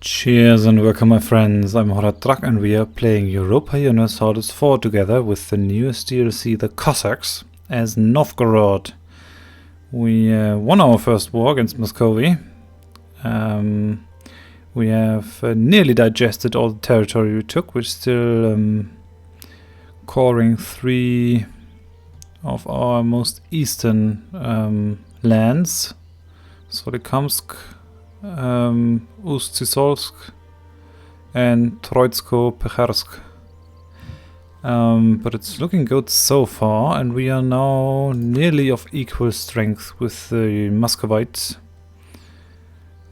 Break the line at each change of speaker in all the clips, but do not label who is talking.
Cheers and welcome, my friends. I'm Horadrak and we are playing Europa Universalis IV together with the newest DLC, the Cossacks, as Novgorod. We won our first war against Muscovy. We have nearly digested all the territory we took. We're still coring 3 of our most eastern lands. Solikamsk, Ust-Sisolsk and Troitsko-Pekharsk. But it's looking good so far, and we are now nearly of equal strength with the Muscovites.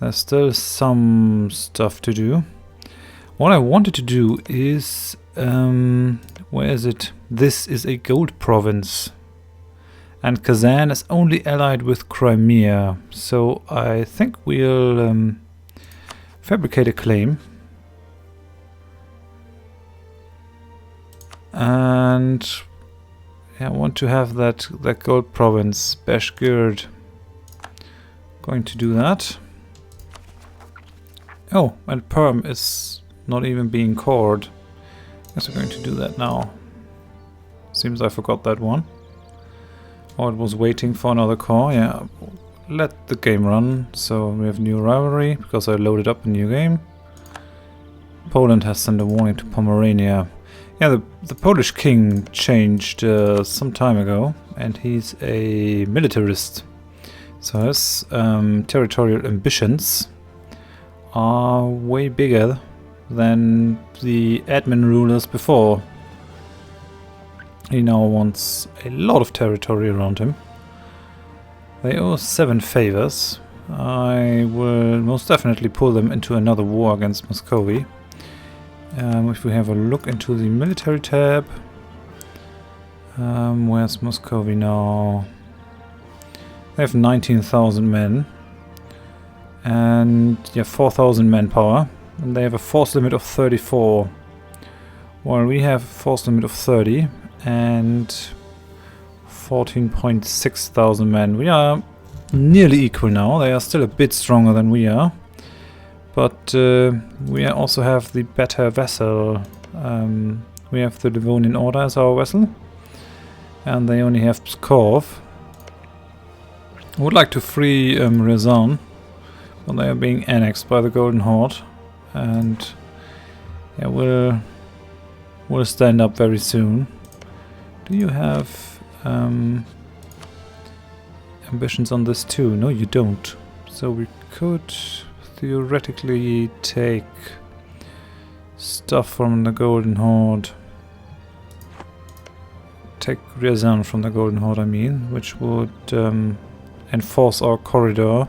There's still some stuff to do. What I wanted to do is, where is it? This is a gold province. And Kazan is only allied with Crimea, so I think we'll fabricate a claim. And yeah, I want to have that gold province, Bashgird. Going to do that. Oh, and Perm is not even being cored. Guess we're going to do that now. Seems I forgot that one. Oh, it was waiting for another core. Yeah, let the game run. So we have new rivalry because I loaded up a new game. Poland has sent a warning to Pomerania. Yeah, the Polish king changed some time ago, and he's a militarist. So his territorial ambitions are way bigger than the admin rulers before. He now wants a lot of territory around him. They owe 7 favors. I will most definitely pull them into another war against Muscovy. If we have a look into the military tab, where's Muscovy now? They have 19,000 men and yeah, 4,000 manpower, and they have a force limit of 34, while we have a force limit of 30 and 14.6 thousand men. We are nearly equal now. They are still a bit stronger than we are, but we also have the better vessel. We have the Livonian Order as our vessel, and they only have Pskov. I would like to free Ryazan, but they are being annexed by the Golden Horde, and yeah, we'll stand up very soon. Do you have ambitions on this too? No, you don't. So we could theoretically take stuff from the Golden Horde. Take Ryazan from the Golden Horde, I mean, which would enforce our corridor.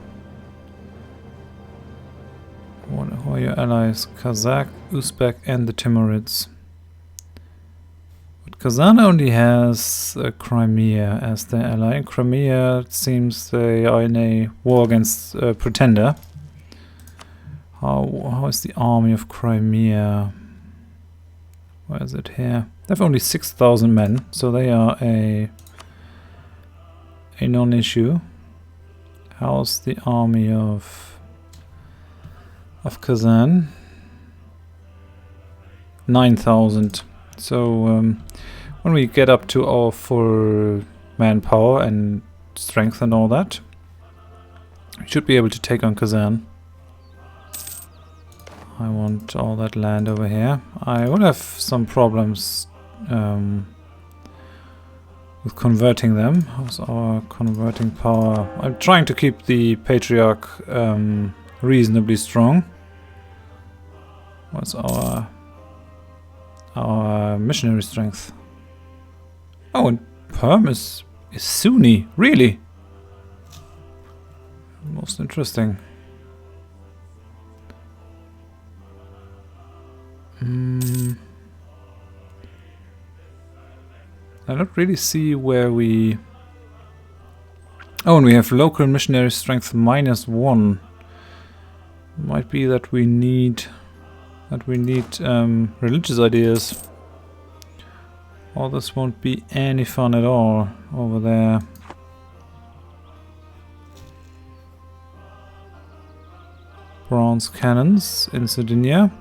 Who are your allies? Kazakh, Uzbek and the Timurids. Kazan only has Crimea as their ally. In Crimea, it seems they are in a war against Pretender. How is the army of Crimea? Where is it here? They have only 6,000 men, so they are a non-issue. How's the army of Kazan? 9,000. So when we get up to our full manpower and strength and all that, we should be able to take on Kazan. I want all that land over here. I will have some problems with converting them. How's our converting power? I'm trying to keep the Patriarch reasonably strong. What's our missionary strength? Oh, and Perm is Sunni, really? Most interesting. I don't really see where we... Oh, and we have local missionary strength -1. Might be that we need religious ideas. Or this won't be any fun at all over there. Bronze cannons in Sardinia.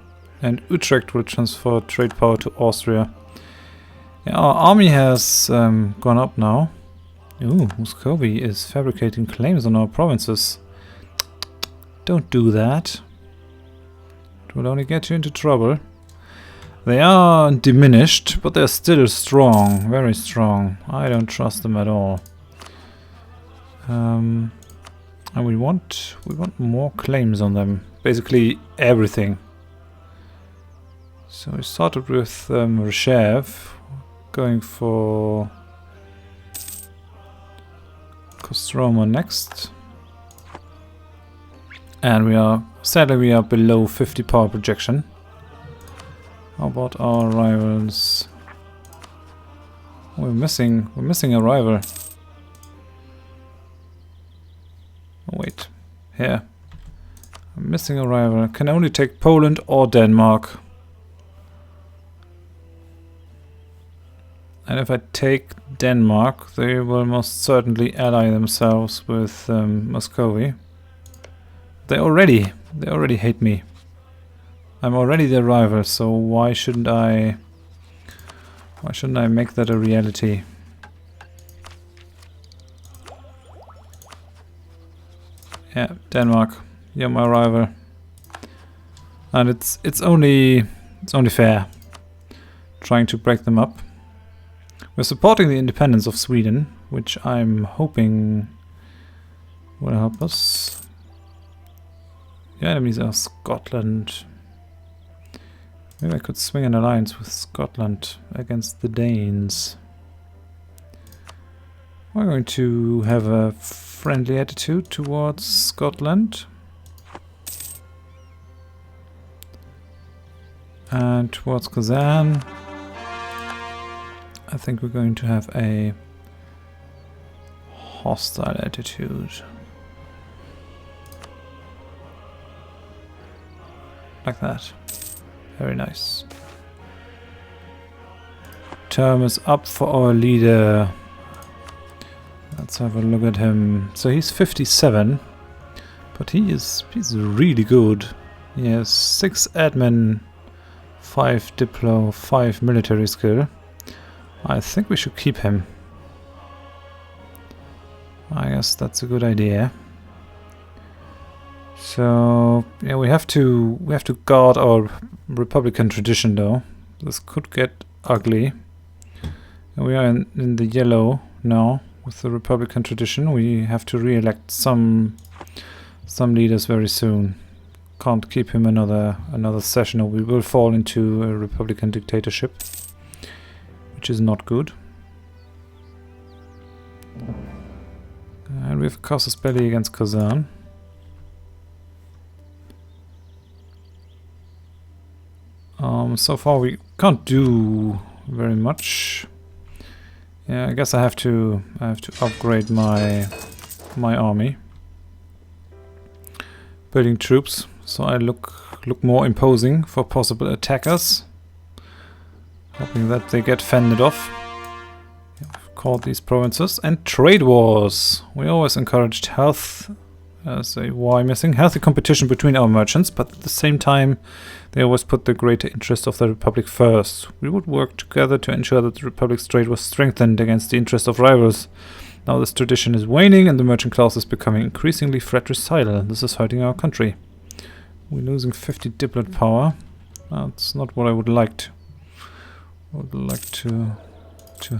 And Utrecht will transfer trade power to Austria. Yeah, our army has gone up now. Ooh, Muscovy is fabricating claims on our provinces. Don't do that. It will only get you into trouble. They are diminished, but they're still strong, very strong. I don't trust them at all. And we want more claims on them. Basically everything. So we started with Reshev, going for Kostroma next. And sadly we are below 50 power projection. How about our rivals? We're missing a rival. Oh wait, here. I'm missing a rival. Can only take Poland or Denmark. And if I take Denmark, they will most certainly ally themselves with Muscovy. They already hate me. I'm already their rival, so why shouldn't I make that a reality? Yeah, Denmark, you're my rival. And it's only fair trying to break them up. We're supporting the independence of Sweden, which I'm hoping will help us. The enemies are Scotland. Maybe I could swing an alliance with Scotland against the Danes. We're going to have a friendly attitude towards Scotland. And towards Kazan. I think we're going to have a hostile attitude. Like that. Very nice. Term is up for our leader. Let's have a look at him. So he's 57, but he's really good. He has 6 admin, 5 diplo, 5 military skill. I think we should keep him. I guess that's a good idea. So yeah, we have to guard our Republican tradition though. This could get ugly. And we are in the yellow now with the Republican tradition. We have to re-elect some leaders very soon. Can't keep him another session or we will fall into a Republican dictatorship, which is not good. And we have Casus Belli against Kazan. So far we can't do very much. Yeah, I guess I have to upgrade my army. Building troops, so I look more imposing for possible attackers. Hoping that they get fended off. I've called these provinces. And trade wars. We always encouraged health. Why missing? Healthy competition between our merchants, but at the same time they always put the greater interest of the Republic first. We would work together to ensure that the Republic's trade was strengthened against the interest of rivals. Now this tradition is waning and the merchant class is becoming increasingly fratricidal. This is hurting our country. We're losing 50 diplomat power. That's not what I would like to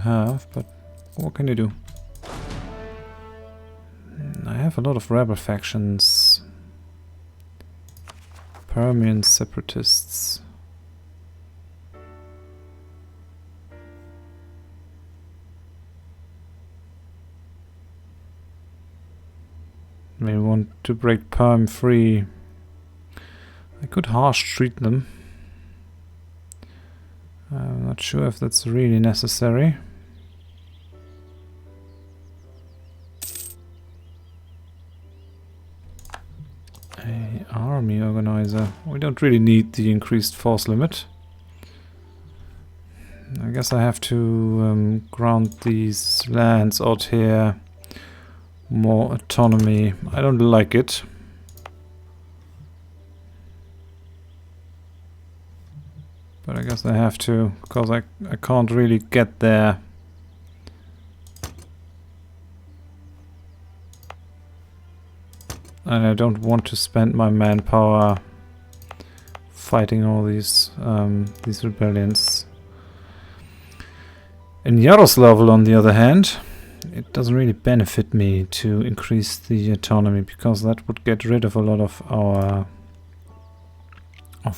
have, but what can you do? I have a lot of rebel factions. Permian separatists. They want to break Perm free. I could harsh treat them. I'm not sure if that's really necessary. Army organizer. We don't really need the increased force limit. I guess I have to grant these lands out here more autonomy. I don't like it. But I guess I have to, because I can't really get there. And I don't want to spend my manpower fighting all these rebellions. In Yaroslavl, on the other hand, it doesn't really benefit me to increase the autonomy, because that would get rid of a lot of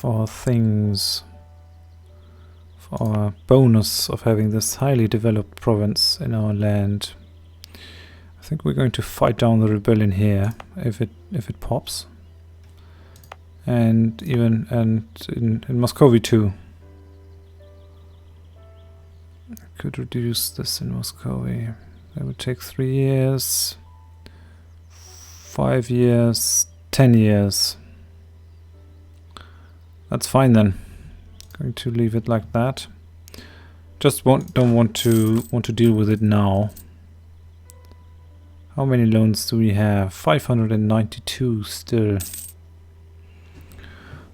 our things, of our bonus of having this highly developed province in our land. I think we're going to fight down the rebellion here if it pops, and even in Muscovy too. I could reduce this in Muscovy. That would take 3 years, 5 years, 10 years. That's fine then. Going to leave it like that. Just don't want to deal with it now. How many loans do we have? 592 still.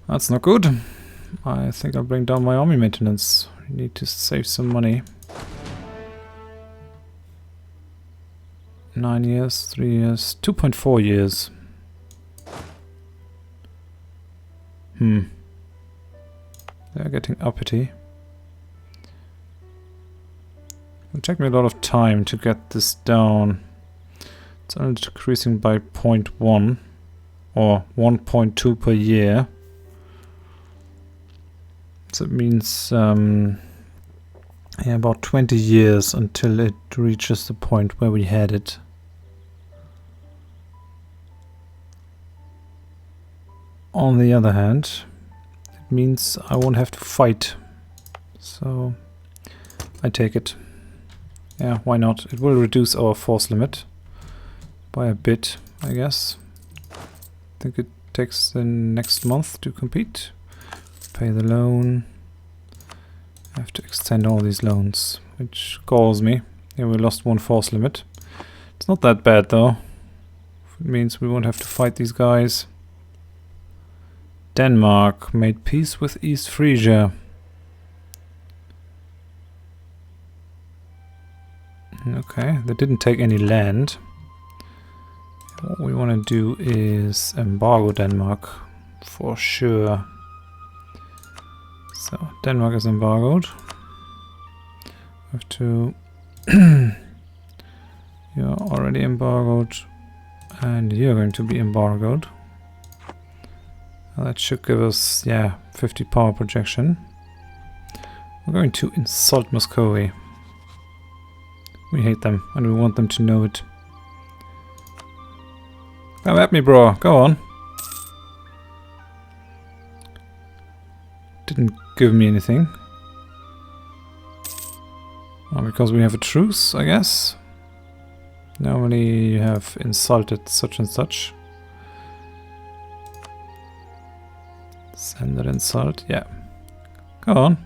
That's not good. I think I'll bring down my army maintenance. I need to save some money. 9 years, 3 years, 2.4 years. They're getting uppity. It'll take me a lot of time to get this down. It's only decreasing by 0.1 or 1.2 per year. So it means yeah, about 20 years until it reaches the point where we had it. On the other hand, it means I won't have to fight. So I take it. Yeah, why not? It will reduce our force limit by a bit, I guess. I think it takes the next month to compete. Pay the loan. I have to extend all these loans, which galls me. Yeah, we lost 1 force limit. It's not that bad though. It means we won't have to fight these guys. Denmark made peace with East Frisia. Okay, they didn't take any land. What we want to do is embargo Denmark for sure. So Denmark is embargoed. We have to you're already embargoed, and you're going to be embargoed. That should give us, yeah, 50 power projection. We're going to insult Muscovy. We hate them, and we want them to know it. Come at me, bro. Go on. Didn't give me anything. Because we have a truce, I guess. Normally you have insulted such and such. Send that insult, yeah. Go on.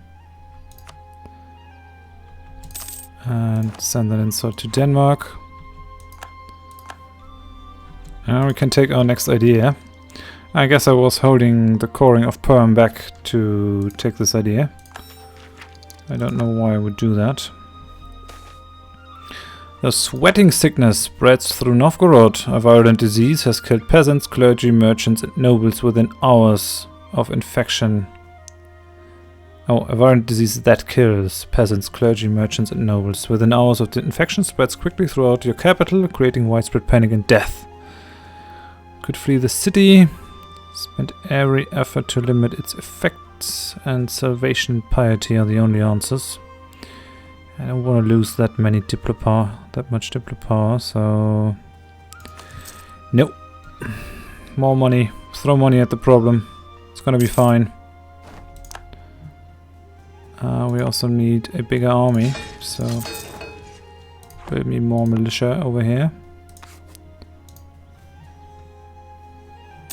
And send that insult to Denmark. Now we can take our next idea. I guess I was holding the coring of Perm back to take this idea. I don't know why I would do that. The sweating sickness spreads through Novgorod. A virulent disease has killed peasants, clergy, merchants and nobles within hours of infection. Oh, a virulent disease that kills peasants, clergy, merchants and nobles. Within hours of the infection spreads quickly throughout your capital, creating widespread panic and death. Could flee the city. Spend every effort to limit its effects, and salvation and piety are the only answers. I don't want to lose that much diplo power, so nope. More money. Throw money at the problem. It's gonna be fine. We also need a bigger army, so build me more militia over here.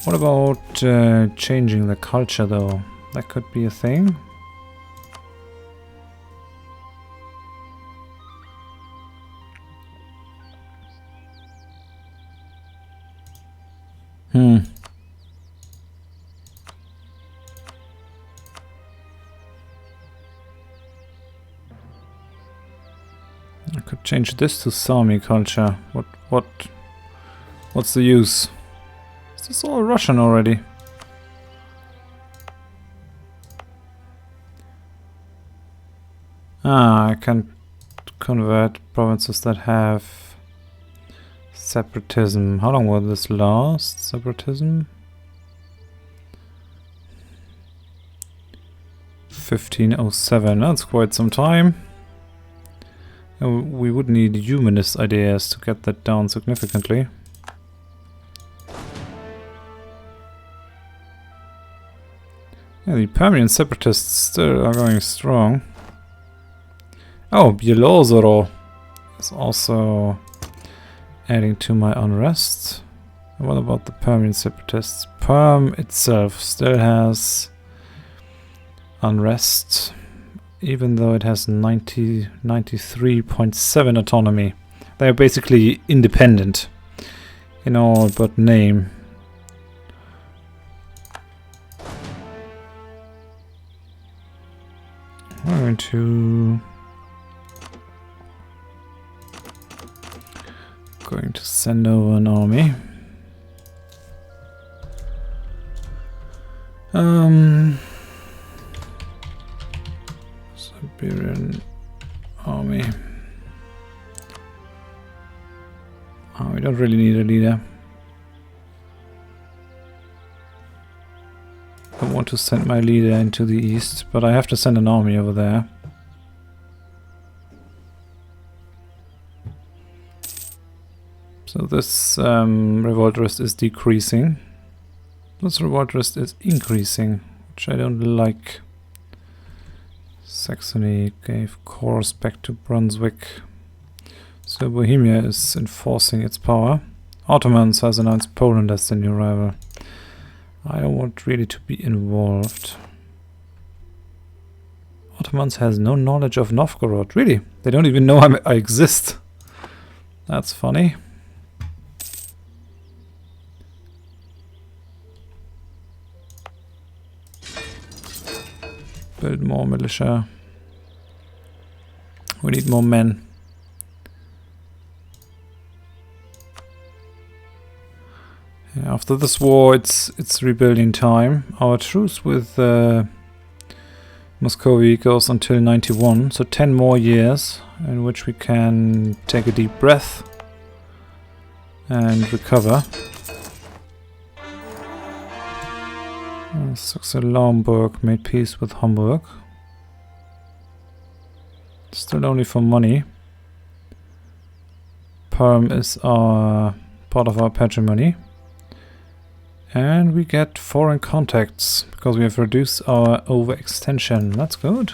What about changing the culture though? That could be a thing. I could change this to Sami culture. What's the use? Is this all Russian already? Ah, I can convert provinces that have separatism. How long will this last? Separatism? 1507. That's quite some time. We would need humanist ideas to get that down significantly. Yeah, the Permian separatists still are going strong. Oh, Bielozoro is also adding to my unrest. What about the Permian separatists? Perm itself still has unrest, even though it has 93.7 autonomy. They are basically independent in all but name. We're going to send over an army. Siberian army. Oh, we don't really need a leader. I want to send my leader into the east, but I have to send an army over there. So this revolt risk is decreasing. This revolt risk is increasing, which I don't like. Saxony gave cores back to Brunswick. So Bohemia is enforcing its power. Ottomans has announced Poland as the new rival. I don't want really to be involved. Ottomans has no knowledge of Novgorod. Really? They don't even know I exist. That's funny. Build more militia. We need more men. Yeah, after this war, it's rebuilding time. Our truce with Muscovy goes until 91, so 10 more years in which we can take a deep breath and recover. Saxe-Lauenburg made peace with Hamburg. Still only for money. Perm is our part of our patrimony. And we get foreign contacts because we have reduced our overextension. That's good.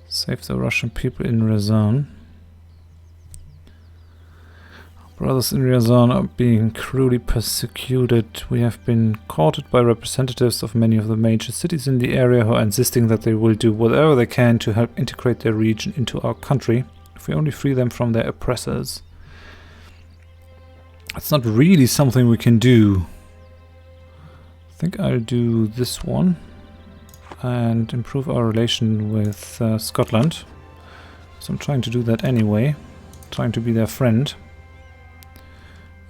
Save the Russian people in Ryazan. Brothers in Ryazan are being cruelly persecuted. We have been courted by representatives of many of the major cities in the area who are insisting that they will do whatever they can to help integrate their region into our country, if we only free them from their oppressors. It's not really something we can do. I think I'll do this one and improve our relation with Scotland. So I'm trying to do that anyway, trying to be their friend.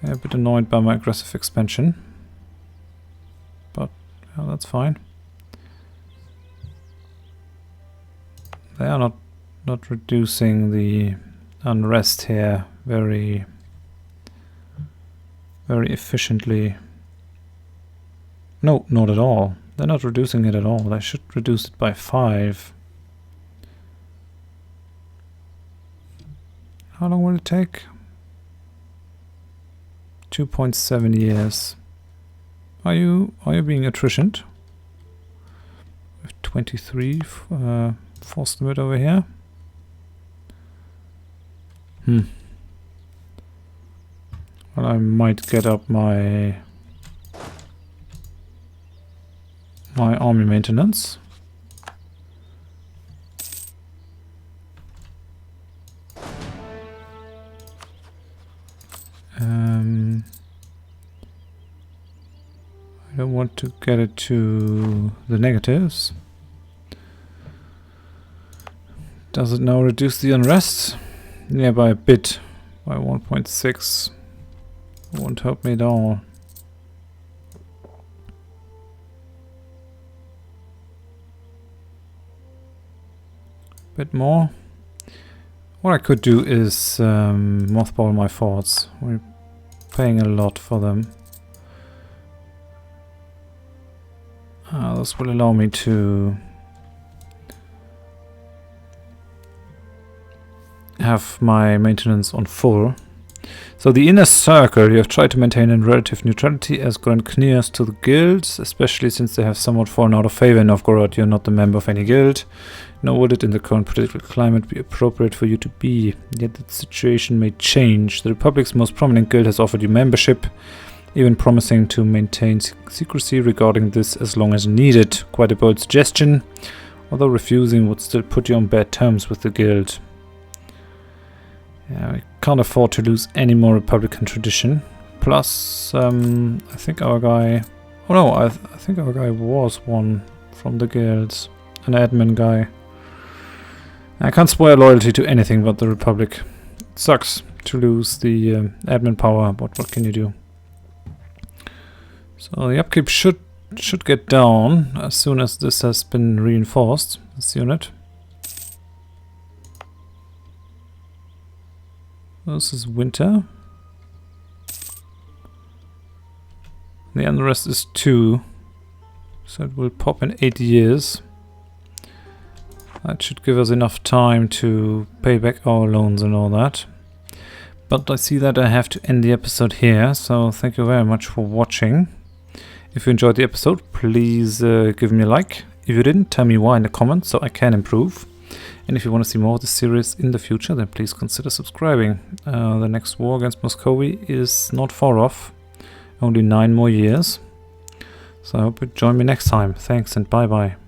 A bit annoyed by my aggressive expansion, but yeah, that's fine. They are not reducing the unrest here very efficiently. No, not at all. They're not reducing it at all. They should reduce it by 5. How long will it take? 2.7 years. Are you being attritioned? 23 force limit over here. Well, I might get up my army maintenance. I don't want to get it to the negatives. Does it now reduce the unrest? Yeah, by a bit. By 1.6. Won't help me at all. Bit more. What I could do is mothball my forts. We're paying a lot for them. This will allow me to have my maintenance on full. So the inner circle, you have tried to maintain in relative neutrality as Grand Knights to the guilds, especially since they have somewhat fallen out of favor in Novgorod. You're not a member of any guild, nor would it in the current political climate be appropriate for you to be. Yet the situation may change. The Republic's most prominent guild has offered you membership, even promising to maintain secrecy regarding this as long as needed. Quite a bold suggestion, although refusing would still put you on bad terms with the guild. Yeah, we can't afford to lose any more Republican tradition. Plus, I think our guy... Oh no, I think our guy was one from the guilds. An admin guy. I can't swear loyalty to anything but the Republic. It sucks to lose the admin power, but what can you do? So the upkeep should get down as soon as this has been reinforced, this unit. This is winter. The unrest is 2, so it will pop in 8 years. That should give us enough time to pay back our loans and all that. But I see that I have to end the episode here, so thank you very much for watching. If you enjoyed the episode, please give me a like. If you didn't, tell me why in the comments so I can improve. And if you want to see more of this series in the future, then please consider subscribing. The next war against Muscovy is not far off. Only 9 more years. So I hope you join me next time. Thanks and bye bye.